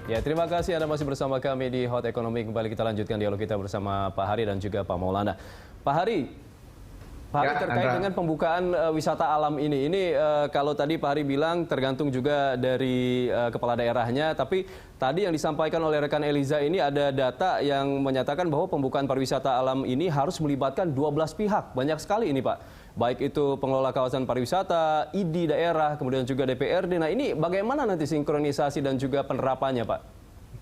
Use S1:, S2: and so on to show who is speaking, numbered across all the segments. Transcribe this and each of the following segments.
S1: Ya, terima kasih Anda masih bersama kami di Hot Economy. Kembali kita lanjutkan dialog kita bersama Pak Hari dan juga Pak Maulana. Pak Hari terkait dengan pembukaan wisata alam ini kalau tadi Pak Hari bilang tergantung juga dari kepala daerahnya, tapi tadi yang disampaikan oleh rekan Eliza ini ada data yang menyatakan bahwa pembukaan pariwisata alam ini harus melibatkan 12 pihak. Banyak sekali ini Pak. Baik itu pengelola kawasan pariwisata, ID daerah, kemudian juga DPRD. Nah ini bagaimana nanti sinkronisasi dan juga penerapannya Pak?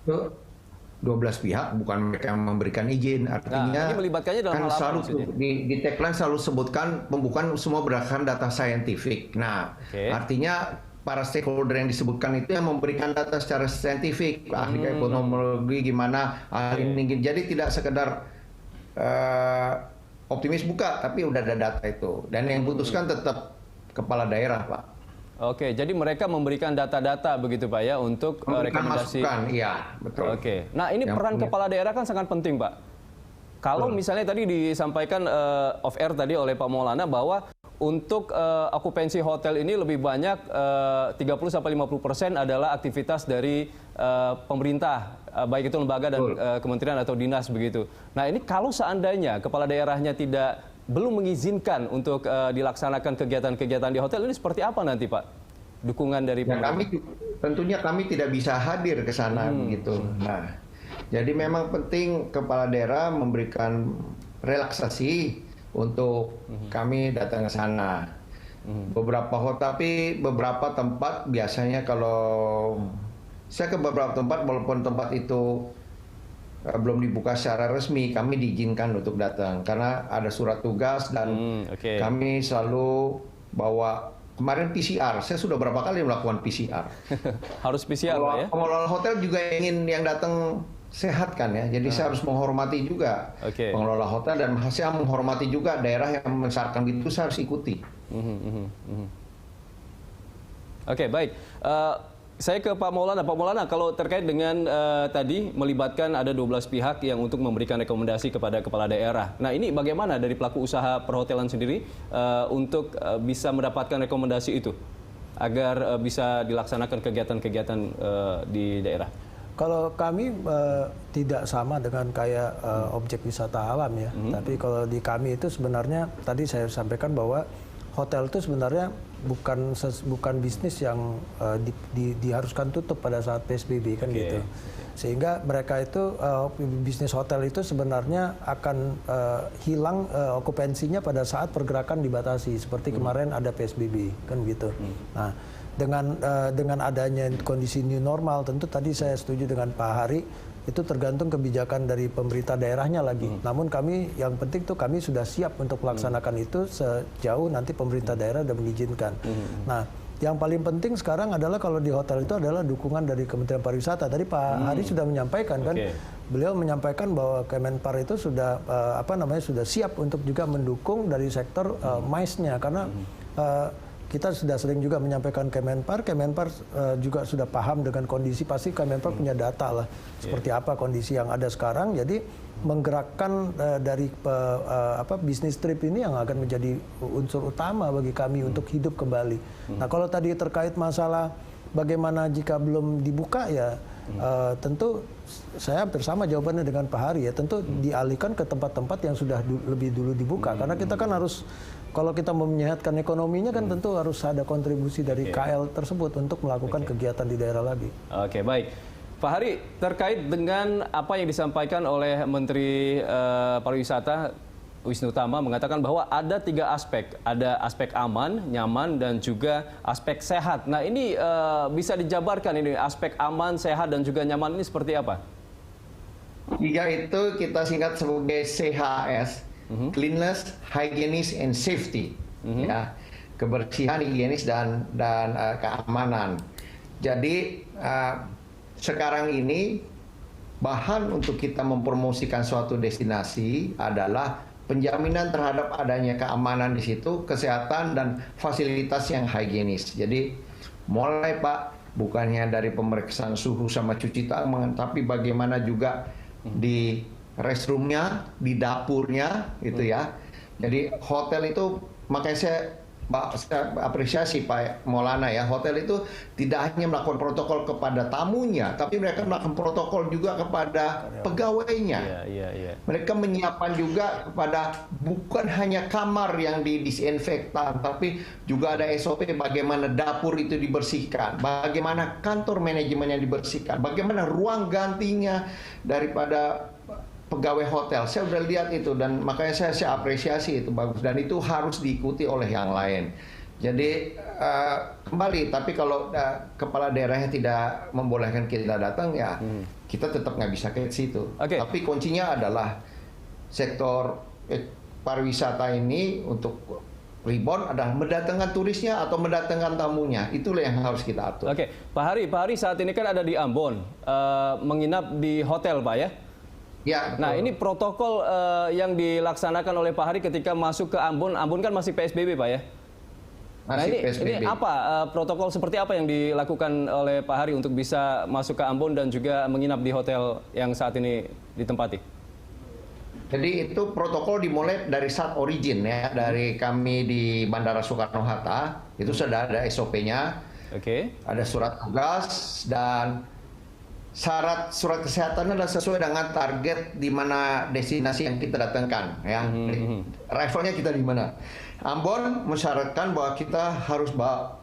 S2: 12 pihak, bukan mereka yang memberikan izin. Artinya
S1: ini melibatkannya dalam hal apa
S2: selalu
S1: maksudnya?
S2: di tagline selalu sebutkan pembukaan semua berdasarkan data saintifik. Nah, artinya para stakeholder yang disebutkan itu yang memberikan data secara saintifik, ahli ekonomi gimana, ahli jadi tidak sekedar optimis buka, tapi udah ada data itu. Dan yang putuskan tetap kepala daerah, Pak.
S1: Oke, jadi mereka memberikan data-data begitu Pak ya untuk rekomendasi.
S2: Iya, betul.
S1: Oke, nah ini peran kepala daerah kan sangat penting Pak. Kalau misalnya tadi disampaikan off air tadi oleh Pak Maulana bahwa untuk okupansi hotel ini lebih banyak 30-50% adalah aktivitas dari pemerintah, baik itu lembaga dan kementerian atau dinas begitu. Nah ini kalau seandainya kepala daerahnya belum mengizinkan untuk dilaksanakan kegiatan-kegiatan di hotel ini seperti apa nanti Pak? Dukungan dari pemerintah?
S2: Tentunya kami tidak bisa hadir ke sana begitu. Nah, jadi memang penting kepala daerah memberikan relaksasi untuk kami datang ke sana. Tapi beberapa tempat biasanya kalau saya ke beberapa tempat, walaupun tempat itu belum dibuka secara resmi, kami diizinkan untuk datang karena ada surat tugas dan kami selalu bawa. Kemarin PCR, saya sudah berapa kali melakukan PCR.
S1: Harus PCR Pak ya?
S2: Pengelola hotel juga ingin yang datang sehat kan ya, jadi saya harus menghormati juga pengelola hotel dan saya menghormati juga daerah yang mensyaratkan itu, saya harus ikuti.
S1: Oke, baik. Saya ke Pak Maulana. Pak Maulana, kalau terkait dengan tadi melibatkan ada 12 pihak yang untuk memberikan rekomendasi kepada kepala daerah. Nah ini bagaimana dari pelaku usaha perhotelan sendiri untuk bisa mendapatkan rekomendasi itu agar bisa dilaksanakan kegiatan-kegiatan di daerah?
S3: Kalau kami tidak sama dengan kayak objek wisata alam ya, tapi kalau di kami itu sebenarnya tadi saya sampaikan bahwa hotel itu sebenarnya bukan bisnis yang diharuskan tutup pada saat PSBB kan gitu. Sehingga mereka itu bisnis hotel itu sebenarnya akan hilang okupansinya pada saat pergerakan dibatasi seperti kemarin ada PSBB kan gitu. Nah, dengan adanya kondisi new normal, tentu tadi saya setuju dengan Pak Hari, itu tergantung kebijakan dari pemerintah daerahnya lagi. Namun kami, yang penting tuh kami sudah siap untuk melaksanakan itu sejauh nanti pemerintah daerah sudah mengizinkan. Nah, yang paling penting sekarang adalah kalau di hotel itu adalah dukungan dari Kementerian Pariwisata. Tadi Pak Hari sudah menyampaikan kan, beliau menyampaikan bahwa Kemenpar itu sudah sudah siap untuk juga mendukung dari sektor MICE-nya karena kita sudah sering juga menyampaikan Kemenpar juga sudah paham dengan kondisi, pasti Kemenpar punya data lah seperti apa kondisi yang ada sekarang. Jadi menggerakkan dari bisnis trip ini yang akan menjadi unsur utama bagi kami untuk hidup kembali. Nah kalau tadi terkait masalah bagaimana jika belum dibuka ya tentu saya bersama jawabannya dengan Pak Hari ya, tentu dialihkan ke tempat-tempat yang sudah lebih dulu dibuka karena kita kan harus, kalau kita mau menyehatkan ekonominya kan tentu harus ada kontribusi dari KL tersebut untuk melakukan kegiatan di daerah lagi.
S1: Oke, baik. Pak Hari, terkait dengan apa yang disampaikan oleh Menteri Pariwisata Wisnu Tama mengatakan bahwa ada 3 aspek. Ada aspek aman, nyaman, dan juga aspek sehat. Nah ini bisa dijabarkan ini aspek aman, sehat, dan juga nyaman ini seperti apa?
S2: 3 itu kita singkat sebagai CHS. Cleanliness, Hygienics, and Safety, ya, kebersihan, higienis dan keamanan. Jadi sekarang ini bahan untuk kita mempromosikan suatu destinasi adalah penjaminan terhadap adanya keamanan di situ, kesehatan dan fasilitas yang higienis. Jadi mulai Pak, bukannya dari pemeriksaan suhu sama cuci tangan, tapi bagaimana juga di restroomnya, di dapurnya, gitu ya. Jadi hotel itu, makanya saya saya apresiasi Pak Maulana ya, hotel itu tidak hanya melakukan protokol kepada tamunya, tapi mereka melakukan protokol juga kepada pegawainya. Mereka menyiapkan juga kepada bukan hanya kamar yang didisinfektan, tapi juga ada SOP bagaimana dapur itu dibersihkan, bagaimana kantor manajemen yang dibersihkan, bagaimana ruang gantinya daripada pegawai hotel. Saya udah lihat itu dan makanya saya apresiasi itu bagus dan itu harus diikuti oleh yang lain. Jadi kembali, tapi kalau kepala daerahnya tidak membolehkan kita datang ya kita tetap nggak bisa ke situ. Tapi kuncinya adalah sektor pariwisata ini untuk rebound adalah mendatangkan turisnya atau mendatangkan tamunya. Itulah yang harus kita atur.
S1: Pak Hari saat ini kan ada di Ambon, menginap di hotel Pak ya?
S2: Ya,
S1: nah ini protokol yang dilaksanakan oleh Pak Hari ketika masuk ke Ambon kan masih PSBB Pak ya? Nah ini apa protokol seperti apa yang dilakukan oleh Pak Hari untuk bisa masuk ke Ambon dan juga menginap di hotel yang saat ini ditempati?
S2: Jadi itu protokol dimulai dari saat origin ya, dari kami di Bandara Soekarno-Hatta, itu sudah ada SOP-nya, ada surat tugas dan syarat surat kesehatan adalah sesuai dengan target di mana destinasi yang kita datangkan ya. Arrivalnya kita di mana. Ambon mensyaratkan bahwa kita harus bawa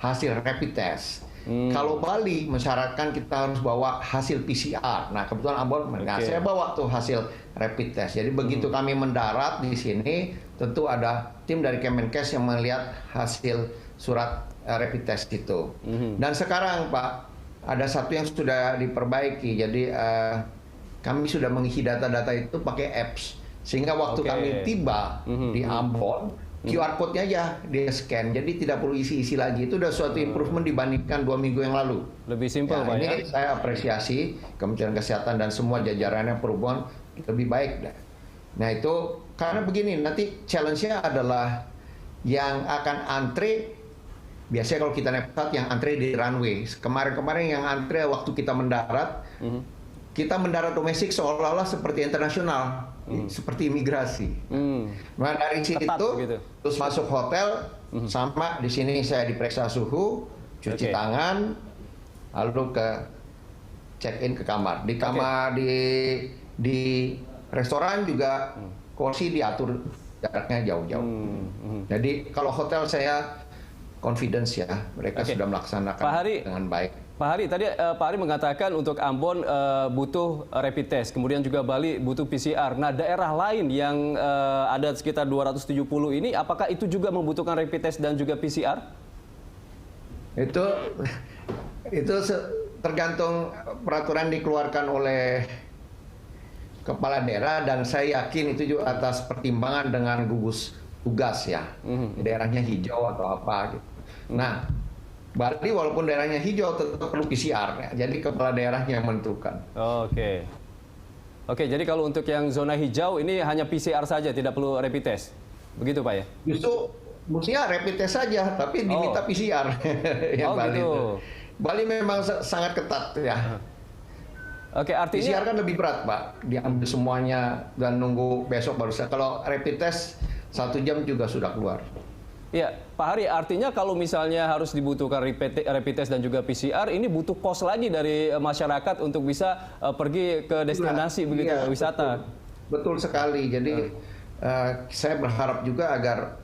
S2: hasil rapid test. Kalau Bali mensyaratkan kita harus bawa hasil PCR. Nah, kebetulan Ambon saya bawa tuh hasil rapid test. Jadi begitu kami mendarat di sini, tentu ada tim dari Kemenkes yang melihat hasil surat rapid test itu. Dan sekarang Pak, ada satu yang sudah diperbaiki, jadi kami sudah mengisi data-data itu pakai apps, sehingga waktu kami tiba di Ambon, QR code-nya aja dia scan, jadi tidak perlu isi-isi lagi. Itu sudah suatu improvement dibandingkan 2 minggu yang lalu.
S1: Lebih simpel Pak ya?
S2: Ini saya apresiasi Kementerian Kesehatan dan semua jajarannya perhubungan lebih baik. Nah itu karena begini, nanti challenge-nya adalah yang akan antre. Biasanya kalau kita naik pesawat yang antre di runway. Kemarin-kemarin yang antre waktu kita mendarat, kita mendarat domestik seolah-olah seperti internasional, seperti imigrasi. Nah dari situ terus masuk hotel, sama di sini saya diperiksa suhu, cuci tangan, lalu ke check in ke kamar. Di kamar di restoran juga kursi diatur jaraknya jauh-jauh. Jadi kalau hotel saya confidence ya, mereka sudah melaksanakan dengan baik.
S1: Pak Hari, tadi Pak Hari mengatakan untuk Ambon butuh rapid test, kemudian juga Bali butuh PCR. Nah, daerah lain yang ada sekitar 270 ini, apakah itu juga membutuhkan rapid test dan juga PCR?
S2: Itu tergantung peraturan dikeluarkan oleh kepala daerah dan saya yakin itu juga atas pertimbangan dengan gugus tugas ya, daerahnya hijau atau apa gitu. Nah, Bali walaupun daerahnya hijau tetap perlu PCR ya. Jadi kepala daerahnya yang menentukan.
S1: Oke, jadi kalau untuk yang zona hijau ini hanya PCR saja, tidak perlu rapid test. Begitu Pak ya?
S2: Justru mestinya rapid test saja, tapi diminta PCR yang Bali
S1: gitu.
S2: itu. Bali memang sangat ketat ya.
S1: Artinya
S2: PCR kan lebih berat Pak, diambil semuanya dan nunggu besok baru. Kalau rapid test 1 jam juga sudah keluar.
S1: Ya, Pak Hari, artinya kalau misalnya harus dibutuhkan rapid test dan juga PCR, ini butuh kos lagi dari masyarakat untuk bisa pergi ke destinasi wisata.
S2: Betul sekali. Jadi saya berharap juga agar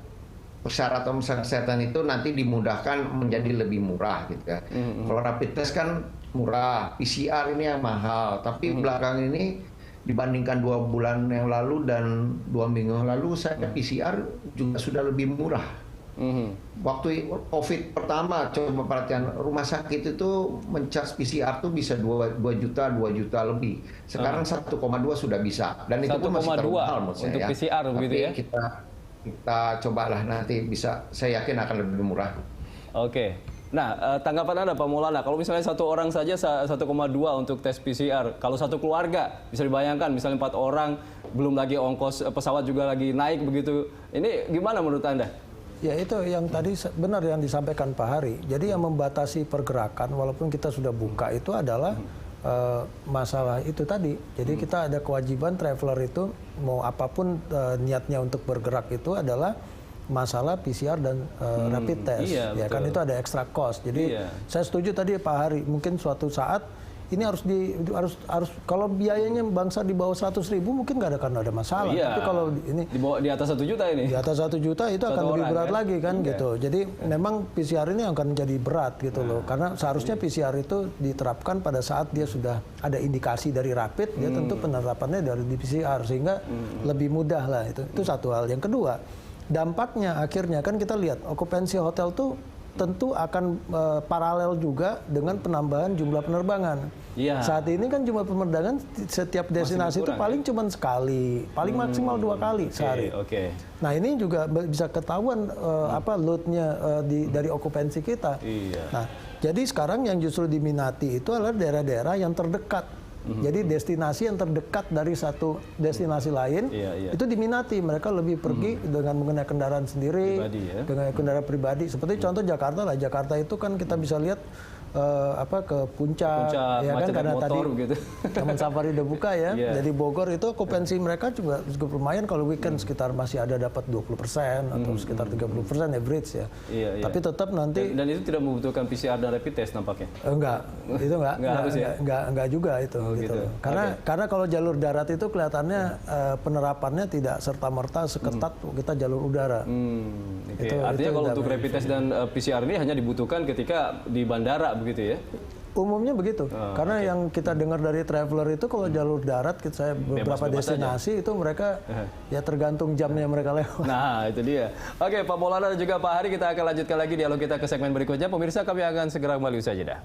S2: persyaratan kesehatan itu nanti dimudahkan menjadi lebih murah gitu ya. Kalau rapid test kan murah, PCR ini yang mahal. Tapi belakang ini dibandingkan 2 bulan yang lalu dan 2 minggu yang lalu, saya PCR juga sudah lebih murah. Waktu COVID pertama, coba perhatian, rumah sakit itu mencas PCR tuh bisa 2 juta lebih. Sekarang 1,2 sudah bisa. Dan itu pun masih terlalu mahal menurut saya.
S1: Untuk PCR begitu ya?
S2: Kita cobalah nanti bisa, saya yakin akan lebih murah.
S1: Nah, tanggapan Anda Pak Maulana, kalau misalnya 1 orang saja 1,2 untuk tes PCR, kalau 1 keluarga bisa dibayangkan misalnya 4 orang, belum lagi ongkos pesawat juga lagi naik begitu. Ini gimana menurut Anda?
S3: Ya itu yang tadi benar yang disampaikan Pak Hari. Jadi yang membatasi pergerakan walaupun kita sudah buka itu adalah masalah itu tadi. Jadi kita ada kewajiban traveler itu mau apapun niatnya untuk bergerak itu adalah masalah PCR dan rapid test.
S1: Iya,
S3: Ya kan itu ada extra cost. Jadi saya setuju tadi Pak Hari, mungkin suatu saat ini harus kalau biayanya bangsa di bawah 100.000 mungkin nggak akan ada masalah.
S1: Iya.
S3: Tapi kalau ini
S1: di atas 1 juta ini.
S3: di atas 1 juta itu akan lebih berat lagi kan gitu. Jadi memang PCR ini akan menjadi berat gitu loh. Karena seharusnya PCR itu diterapkan pada saat dia sudah ada indikasi dari rapid, dia tentu penerapannya dari di PCR sehingga lebih mudah lah itu. Itu satu hal. Yang kedua, dampaknya akhirnya kan kita lihat okupansi hotel tuh tentu akan paralel juga dengan penambahan jumlah penerbangan.
S1: Iya.
S3: Saat ini kan jumlah penerbangan setiap destinasi itu paling cuma sekali, paling maksimal 2 kali sehari. Nah ini juga bisa ketahuan loadnya dari okupansi kita.
S1: Iya.
S3: Nah jadi sekarang yang justru diminati itu adalah daerah-daerah yang terdekat. Jadi destinasi yang terdekat dari satu destinasi lain itu diminati. Mereka lebih pergi dengan menggunakan kendaraan sendiri, dengan kendaraan pribadi. Seperti contoh Jakarta lah. Jakarta itu kan kita bisa lihat ke puncak ya kan karena tadi Taman Safari udah buka ya. Dari Bogor itu okupansi mereka juga cukup lumayan kalau weekend sekitar masih ada dapat 20% atau sekitar 30% average ya. Tapi tetap nanti
S1: dan itu tidak membutuhkan PCR dan rapid test nampaknya.
S3: Enggak juga itu. Gitu. Karena kalau jalur darat itu kelihatannya penerapannya tidak serta-merta seketat kita jalur udara.
S1: Artinya kalau untuk rapid test dan PCR ini hanya dibutuhkan ketika di bandara begitu ya?
S3: Umumnya begitu. Karena yang kita dengar dari traveler itu kalau jalur darat saya beberapa destinasi itu mereka ya tergantung jamnya mereka lewat.
S1: Nah, itu dia. Oke, Pak Maulana dan juga Pak Hari, kita akan lanjutkan lagi dialog kita ke segmen berikutnya. Pemirsa, kami akan segera kembali usai jeda.